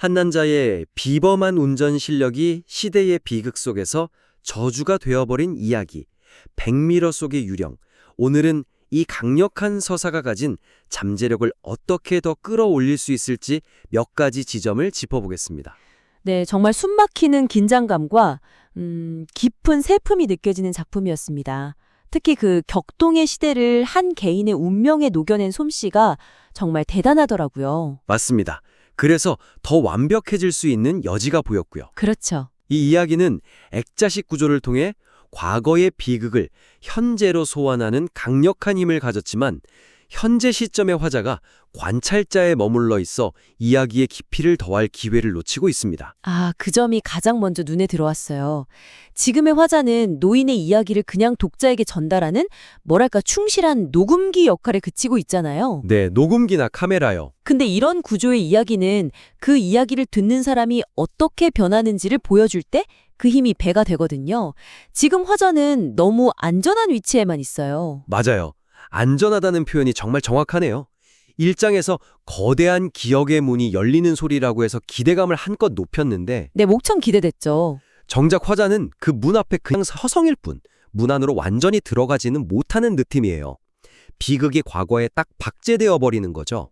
한 남자의 비범한 운전 실력이 시대의 비극 속에서 저주가 되어버린 이야기, 백미러 속의 유령. 오늘은 이 강력한 서사가 가진 잠재력을 어떻게 더 끌어올릴 수 있을지 몇 가지 지점을 짚어보겠습니다. 네, 정말 숨막히는 긴장감과 깊은 슬픔이 느껴지는 작품이었습니다. 특히 그 격동의 시대를 한 개인의 운명에 녹여낸 솜씨가 정말 대단하더라고요. 맞습니다. 그래서 더 완벽해질 수 있는 여지가 보였고요. 그렇죠. 이 이야기는 액자식 구조를 통해 과거의 비극을 현재로 소환하는 강력한 힘을 가졌지만 현재 시점의 화자가 관찰자에 머물러 있어 이야기의 깊이를 더할 기회를 놓치고 있습니다. 아, 그 점이 가장 먼저 눈에 들어왔어요. 지금의 화자는 노인의 이야기를 그냥 독자에게 전달하는 뭐랄까 충실한 녹음기 역할에 그치고 있잖아요. 네, 녹음기나 카메라요. 근데 이런 구조의 이야기는 그 이야기를 듣는 사람이 어떻게 변하는지를 보여줄 때 그 힘이 배가 되거든요. 지금 화자는 너무 안전한 위치에만 있어요. 맞아요. 안전하다는 표현이 정말 정확하네요. 1장에서 거대한 기억의 문이 열리는 소리라고 해서 기대감을 한껏 높였는데 네, 목청 기대됐죠. 정작 화자는 그 문 앞에 그냥 서성일 뿐 문 안으로 완전히 들어가지는 못하는 느낌이에요. 비극이 과거에 딱 박제되어 버리는 거죠.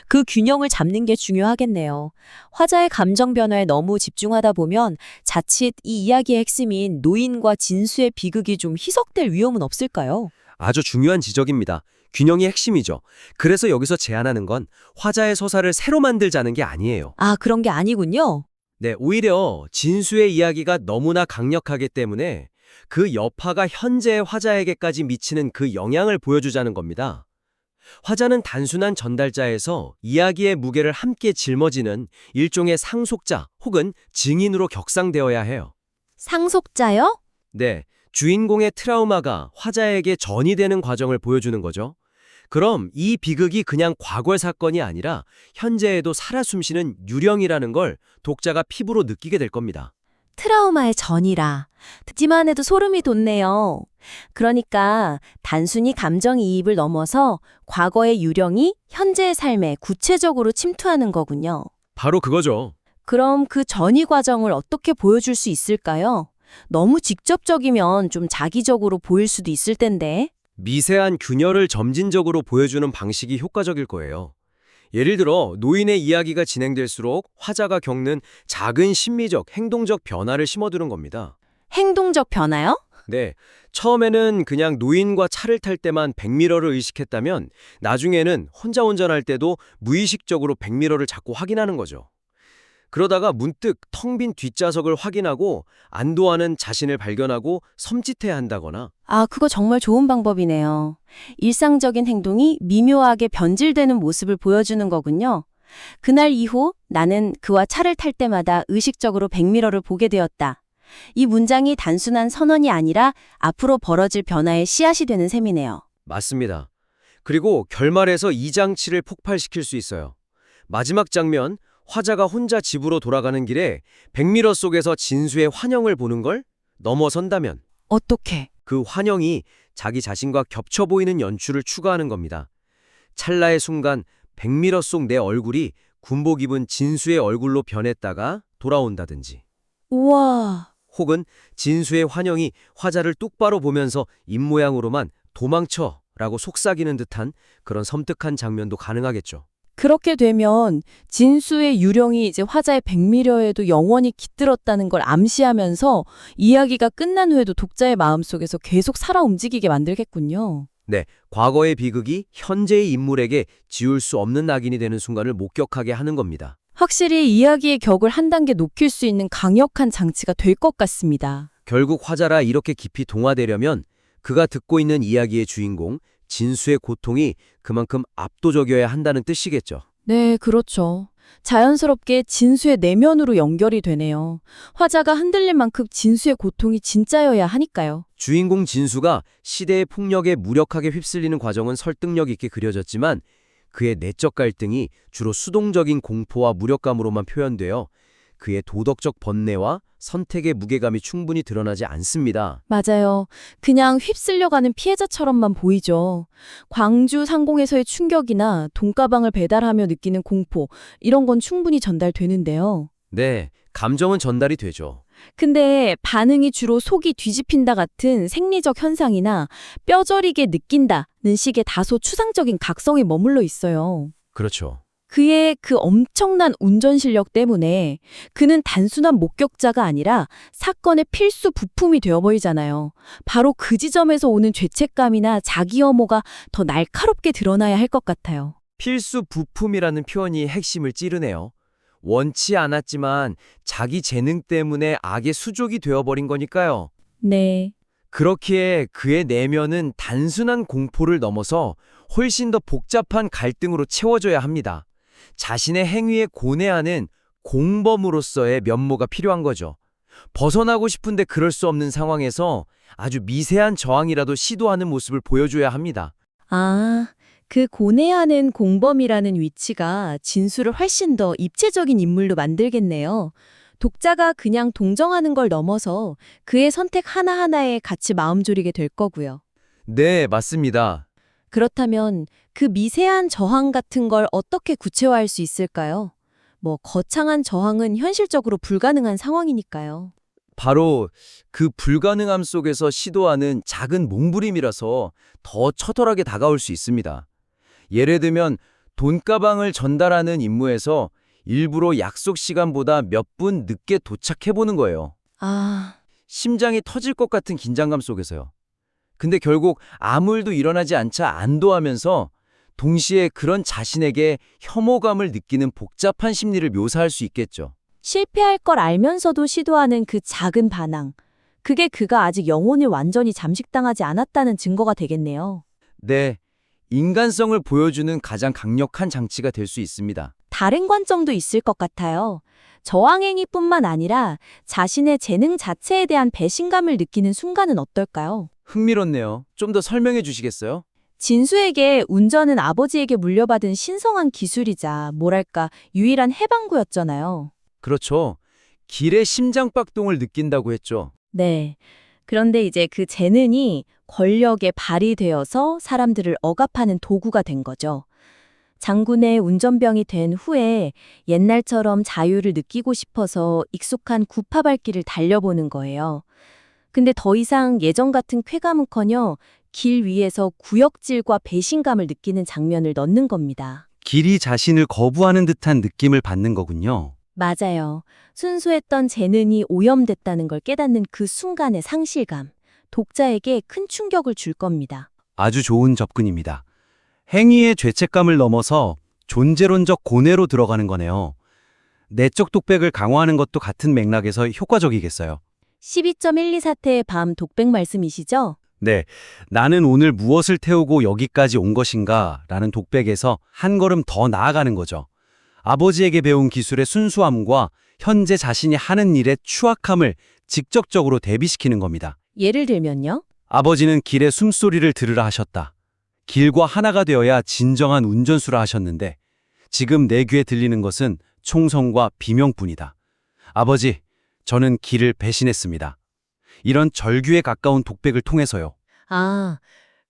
그 균형을 잡는 게 중요하겠네요. 화자의 감정 변화에 너무 집중하다 보면 자칫 이 이야기의 핵심인 노인과 진수의 비극이 좀 희석될 위험은 없을까요? 아주 중요한 지적입니다. 균형이 핵심이죠. 그래서 여기서 제안하는 건 화자의 서사를 새로 만들자는 게 아니에요. 아, 그런 게 아니군요. 네, 오히려 진수의 이야기가 너무나 강력하기 때문에 그 여파가 현재의 화자에게까지 미치는 그 영향을 보여주자는 겁니다. 화자는 단순한 전달자에서 이야기의 무게를 함께 짊어지는 일종의 상속자 혹은 증인으로 격상되어야 해요. 상속자요? 네, 주인공의 트라우마가 화자에게 전이되는 과정을 보여주는 거죠. 그럼 이 비극이 그냥 과거의 사건이 아니라 현재에도 살아 숨쉬는 유령이라는 걸 독자가 피부로 느끼게 될 겁니다. 트라우마의 전이라. 듣기만 해도 소름이 돋네요. 그러니까 단순히 감정이입을 넘어서 과거의 유령이 현재의 삶에 구체적으로 침투하는 거군요. 바로 그거죠. 그럼 그 전이 과정을 어떻게 보여줄 수 있을까요? 너무 직접적이면 좀 자기적으로 보일 수도 있을 텐데. 미세한 균열을 점진적으로 보여주는 방식이 효과적일 거예요. 예를 들어 노인의 이야기가 진행될수록 화자가 겪는 작은 심리적, 행동적 변화를 심어두는 겁니다. 행동적 변화요? 네, 처음에는 그냥 노인과 차를 탈 때만 백미러를 의식했다면 나중에는 혼자 운전할 때도 무의식적으로 백미러를 자꾸 확인하는 거죠. 그러다가 문득 텅 빈 뒷좌석을 확인하고 안도하는 자신을 발견하고 섬찟해야 한다거나 아, 그거 정말 좋은 방법이네요. 일상적인 행동이 미묘하게 변질되는 모습을 보여주는 거군요. 그날 이후 나는 그와 차를 탈 때마다 의식적으로 백미러를 보게 되었다. 이 문장이 단순한 선언이 아니라 앞으로 벌어질 변화의 씨앗이 되는 셈이네요. 맞습니다. 그리고 결말에서 이 장치를 폭발시킬 수 있어요. 마지막 장면, 화자가 혼자 집으로 돌아가는 길에 백미러 속에서 진수의 환영을 보는 걸 넘어선다면 어떻게? 그 환영이 자기 자신과 겹쳐 보이는 연출을 추가하는 겁니다. 찰나의 순간 백미러 속 내 얼굴이 군복 입은 진수의 얼굴로 변했다가 돌아온다든지 우와. 혹은 진수의 환영이 화자를 똑바로 보면서 입모양으로만 도망쳐 라고 속삭이는 듯한 그런 섬뜩한 장면도 가능하겠죠. 그렇게 되면 진수의 유령이 이제 화자의 백미려에도 영원히 깃들었다는 걸 암시하면서 이야기가 끝난 후에도 독자의 마음속에서 계속 살아 움직이게 만들겠군요. 네, 과거의 비극이 현재의 인물에게 지울 수 없는 낙인이 되는 순간을 목격하게 하는 겁니다. 확실히 이야기의 격을 한 단계 높일 수 있는 강력한 장치가 될 것 같습니다. 결국 화자라 이렇게 깊이 동화되려면 그가 듣고 있는 이야기의 주인공, 진수의 고통이 그만큼 압도적이어야 한다는 뜻이겠죠. 네, 그렇죠. 자연스럽게 진수의 내면으로 연결이 되네요. 화자가 흔들릴 만큼 진수의 고통이 진짜여야 하니까요. 주인공 진수가 시대의 폭력에 무력하게 휩쓸리는 과정은 설득력 있게 그려졌지만 그의 내적 갈등이 주로 수동적인 공포와 무력감으로만 표현되어 그의 도덕적 번뇌와 선택의 무게감이 충분히 드러나지 않습니다. 맞아요. 그냥 휩쓸려가는 피해자처럼만 보이죠. 광주 상공에서의 충격이나 돈가방을 배달하며 느끼는 공포, 이런 건 충분히 전달되는데요. 네, 감정은 전달이 되죠. 근데 반응이 주로 속이 뒤집힌다 같은 생리적 현상이나 뼈저리게 느낀다는 식의 다소 추상적인 각성에 머물러 있어요. 그렇죠. 그의 그 엄청난 운전 실력 때문에 그는 단순한 목격자가 아니라 사건의 필수 부품이 되어버리잖아요. 바로 그 지점에서 오는 죄책감이나 자기 혐오가 더 날카롭게 드러나야 할 것 같아요. 필수 부품이라는 표현이 핵심을 찌르네요. 원치 않았지만 자기 재능 때문에 악의 수족이 되어버린 거니까요. 네. 그렇기에 그의 내면은 단순한 공포를 넘어서 훨씬 더 복잡한 갈등으로 채워져야 합니다. 자신의 행위에 고뇌하는 공범으로서의 면모가 필요한 거죠. 벗어나고 싶은데 그럴 수 없는 상황에서 아주 미세한 저항이라도 시도하는 모습을 보여줘야 합니다. 아, 그 고뇌하는 공범이라는 위치가 진수를 훨씬 더 입체적인 인물로 만들겠네요. 독자가 그냥 동정하는 걸 넘어서 그의 선택 하나하나에 같이 마음 졸이게 될 거고요. 네, 맞습니다. 그렇다면 그 미세한 저항 같은 걸 어떻게 구체화할 수 있을까요? 거창한 저항은 현실적으로 불가능한 상황이니까요. 바로 그 불가능함 속에서 시도하는 작은 몸부림이라서 더 처절하게 다가올 수 있습니다. 예를 들면 돈가방을 전달하는 임무에서 일부러 약속 시간보다 몇 분 늦게 도착해보는 거예요. 아, 심장이 터질 것 같은 긴장감 속에서요. 근데 결국 아무 일도 일어나지 않자 안도하면서 동시에 그런 자신에게 혐오감을 느끼는 복잡한 심리를 묘사할 수 있겠죠. 실패할 걸 알면서도 시도하는 그 작은 반항. 그게 그가 아직 영혼을 완전히 잠식당하지 않았다는 증거가 되겠네요. 네, 인간성을 보여주는 가장 강력한 장치가 될 수 있습니다. 다른 관점도 있을 것 같아요. 저항행위뿐만 아니라 자신의 재능 자체에 대한 배신감을 느끼는 순간은 어떨까요? 흥미롭네요. 좀 더 설명해 주시겠어요? 진수에게 운전은 아버지에게 물려받은 신성한 기술이자 뭐랄까 유일한 해방구였잖아요. 그렇죠. 길에 심장박동을 느낀다고 했죠. 네. 그런데 이제 그 재능이 권력에 발휘되어서 사람들을 억압하는 도구가 된 거죠. 장군의 운전병이 된 후에 옛날처럼 자유를 느끼고 싶어서 익숙한 구파발길을 달려보는 거예요. 근데 더 이상 예전 같은 쾌감은커녕 길 위에서 구역질과 배신감을 느끼는 장면을 넣는 겁니다. 길이 자신을 거부하는 듯한 느낌을 받는 거군요. 맞아요. 순수했던 재능이 오염됐다는 걸 깨닫는 그 순간의 상실감. 독자에게 큰 충격을 줄 겁니다. 아주 좋은 접근입니다. 행위의 죄책감을 넘어서 존재론적 고뇌로 들어가는 거네요. 내적 독백을 강화하는 것도 같은 맥락에서 효과적이겠어요. 12.12 사태의 밤 독백 말씀이시죠? 네, 나는 오늘 무엇을 태우고 여기까지 온 것인가 라는 독백에서 한 걸음 더 나아가는 거죠. 아버지에게 배운 기술의 순수함과 현재 자신이 하는 일의 추악함을 직접적으로 대비시키는 겁니다. 예를 들면요? 아버지는 길의 숨소리를 들으라 하셨다. 길과 하나가 되어야 진정한 운전수라 하셨는데 지금 내 귀에 들리는 것은 총성과 비명뿐이다. 아버지, 저는 길을 배신했습니다. 이런 절규에 가까운 독백을 통해서요. 아,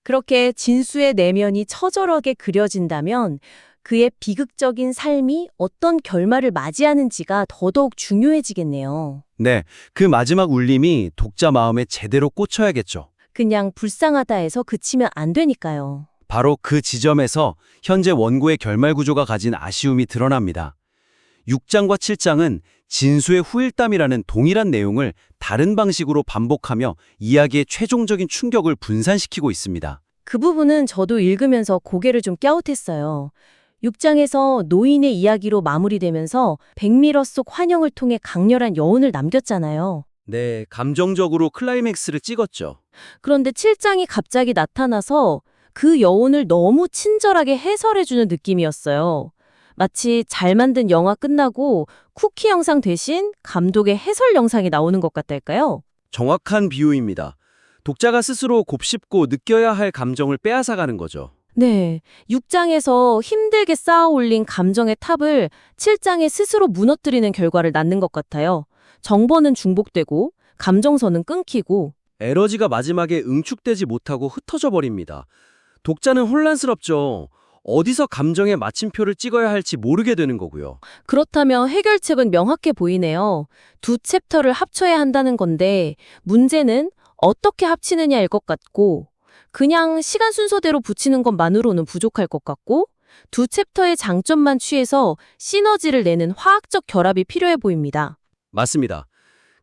그렇게 진수의 내면이 처절하게 그려진다면 그의 비극적인 삶이 어떤 결말을 맞이하는지가 더더욱 중요해지겠네요. 네, 그 마지막 울림이 독자 마음에 제대로 꽂혀야겠죠. 그냥 불쌍하다 해서 그치면 안 되니까요. 바로 그 지점에서 현재 원고의 결말 구조가 가진 아쉬움이 드러납니다. 6장과 7장은 진수의 후일담이라는 동일한 내용을 다른 방식으로 반복하며 이야기의 최종적인 충격을 분산시키고 있습니다. 그 부분은 저도 읽으면서 고개를 좀 갸웃했어요. 6장에서 노인의 이야기로 마무리되면서 백미러 속 환영을 통해 강렬한 여운을 남겼잖아요. 네, 감정적으로 클라이맥스를 찍었죠. 그런데 7장이 갑자기 나타나서 그 여운을 너무 친절하게 해설해주는 느낌이었어요. 마치 잘 만든 영화 끝나고 쿠키 영상 대신 감독의 해설 영상이 나오는 것 같달까요? 정확한 비유입니다. 독자가 스스로 곱씹고 느껴야 할 감정을 빼앗아가는 거죠. 네, 6장에서 힘들게 쌓아 올린 감정의 탑을 7장에 스스로 무너뜨리는 결과를 낳는 것 같아요. 정보는 중복되고 감정선은 끊기고. 에너지가 마지막에 응축되지 못하고 흩어져 버립니다. 독자는 혼란스럽죠. 어디서 감정의 마침표를 찍어야 할지 모르게 되는 거고요. 그렇다면 해결책은 명확해 보이네요. 두 챕터를 합쳐야 한다는 건데 문제는 어떻게 합치느냐일 것 같고 그냥 시간 순서대로 붙이는 것만으로는 부족할 것 같고 두 챕터의 장점만 취해서 시너지를 내는 화학적 결합이 필요해 보입니다. 맞습니다.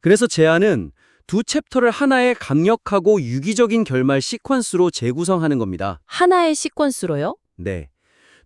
그래서 제안은 두 챕터를 하나의 강력하고 유기적인 결말 시퀀스로 재구성하는 겁니다. 하나의 시퀀스로요? 네.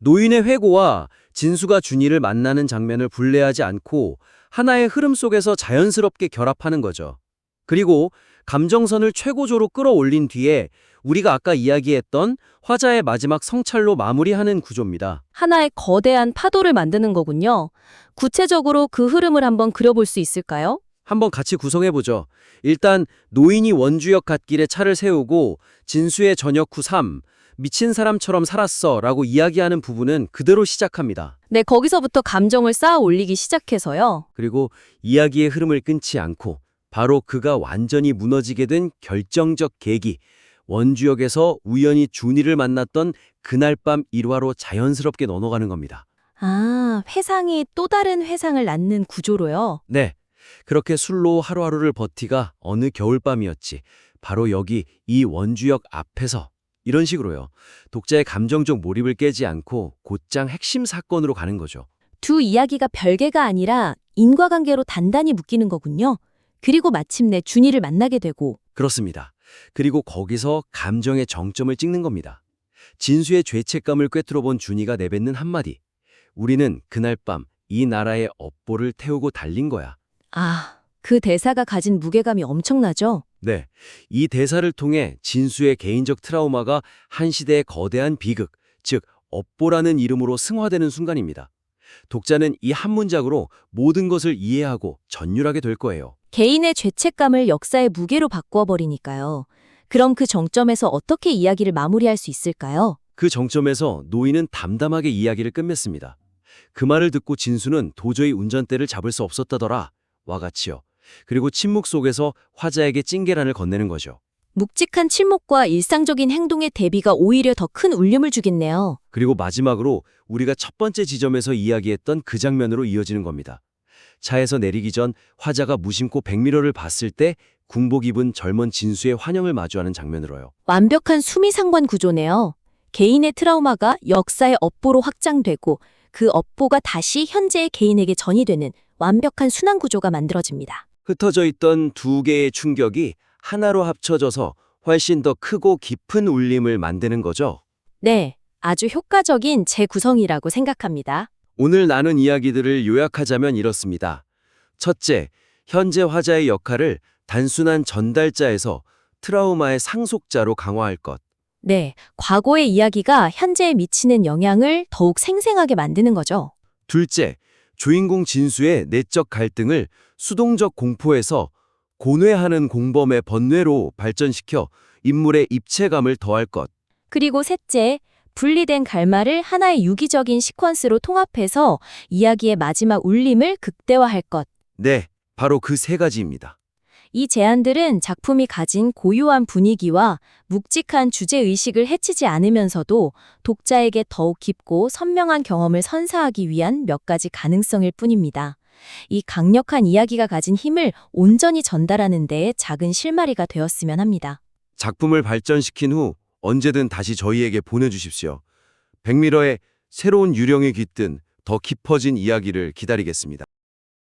노인의 회고와 진수가 준이를 만나는 장면을 분리하지 않고 하나의 흐름 속에서 자연스럽게 결합하는 거죠. 그리고 감정선을 최고조로 끌어올린 뒤에 우리가 아까 이야기했던 화자의 마지막 성찰로 마무리하는 구조입니다. 하나의 거대한 파도를 만드는 거군요. 구체적으로 그 흐름을 한번 그려볼 수 있을까요? 한번 같이 구성해보죠. 일단 노인이 원주역 갓길에 차를 세우고 진수의 저녁 후 삶, 미친 사람처럼 살았어 라고 이야기하는 부분은 그대로 시작합니다. 네, 거기서부터 감정을 쌓아 올리기 시작해서요. 그리고 이야기의 흐름을 끊지 않고 바로 그가 완전히 무너지게 된 결정적 계기, 원주역에서 우연히 준이를 만났던 그날 밤 일화로 자연스럽게 넘어가는 겁니다. 아, 회상이 또 다른 회상을 낳는 구조로요. 네, 그렇게 술로 하루하루를 버티가 어느 겨울밤이었지. 바로 여기 이 원주역 앞에서 이런 식으로요. 독자의 감정적 몰입을 깨지 않고 곧장 핵심 사건으로 가는 거죠. 두 이야기가 별개가 아니라 인과관계로 단단히 묶이는 거군요. 그리고 마침내 준이를 만나게 되고. 그렇습니다. 그리고 거기서 감정의 정점을 찍는 겁니다. 진수의 죄책감을 꿰뚫어 본 준이가 내뱉는 한마디. 우리는 그날 밤 이 나라의 업보를 태우고 달린 거야. 아, 그 대사가 가진 무게감이 엄청나죠? 네, 이 대사를 통해 진수의 개인적 트라우마가 한 시대의 거대한 비극, 즉 업보라는 이름으로 승화되는 순간입니다. 독자는 이 한 문장으로 모든 것을 이해하고 전율하게 될 거예요. 개인의 죄책감을 역사의 무게로 바꾸어 버리니까요. 그럼 그 정점에서 어떻게 이야기를 마무리할 수 있을까요? 그 정점에서 노인은 담담하게 이야기를 끝맺습니다. 그 말을 듣고 진수는 도저히 운전대를 잡을 수 없었다더라 와 같이요. 그리고 침묵 속에서 화자에게 찡계란을 건네는 거죠. 묵직한 침묵과 일상적인 행동의 대비가 오히려 더 큰 울림을 주겠네요. 그리고 마지막으로 우리가 첫 번째 지점에서 이야기했던 그 장면으로 이어지는 겁니다. 차에서 내리기 전 화자가 무심코 백미러를 봤을 때 궁복 입은 젊은 진수의 환영을 마주하는 장면으로요. 완벽한 수미상관 구조네요. 개인의 트라우마가 역사의 업보로 확장되고 그 업보가 다시 현재의 개인에게 전이되는 완벽한 순환 구조가 만들어집니다. 흩어져 있던 두 개의 충격이 하나로 합쳐져서 훨씬 더 크고 깊은 울림을 만드는 거죠. 네, 아주 효과적인 재구성이라고 생각합니다. 오늘 나눈 이야기들을 요약하자면 이렇습니다. 첫째, 현재 화자의 역할을 단순한 전달자에서 트라우마의 상속자로 강화할 것. 네, 과거의 이야기가 현재에 미치는 영향을 더욱 생생하게 만드는 거죠. 둘째, 주인공 진수의 내적 갈등을 수동적 공포에서 고뇌하는 공범의 번뇌로 발전시켜 인물의 입체감을 더할 것. 그리고 셋째, 분리된 갈말을 하나의 유기적인 시퀀스로 통합해서 이야기의 마지막 울림을 극대화할 것. 네, 바로 그 세 가지입니다. 이 제안들은 작품이 가진 고유한 분위기와 묵직한 주제의식을 해치지 않으면서도 독자에게 더욱 깊고 선명한 경험을 선사하기 위한 몇 가지 가능성일 뿐입니다. 이 강력한 이야기가 가진 힘을 온전히 전달하는 데에 작은 실마리가 되었으면 합니다. 작품을 발전시킨 후 언제든 다시 저희에게 보내주십시오. 백미러의 새로운 유령이 깃든 더 깊어진 이야기를 기다리겠습니다.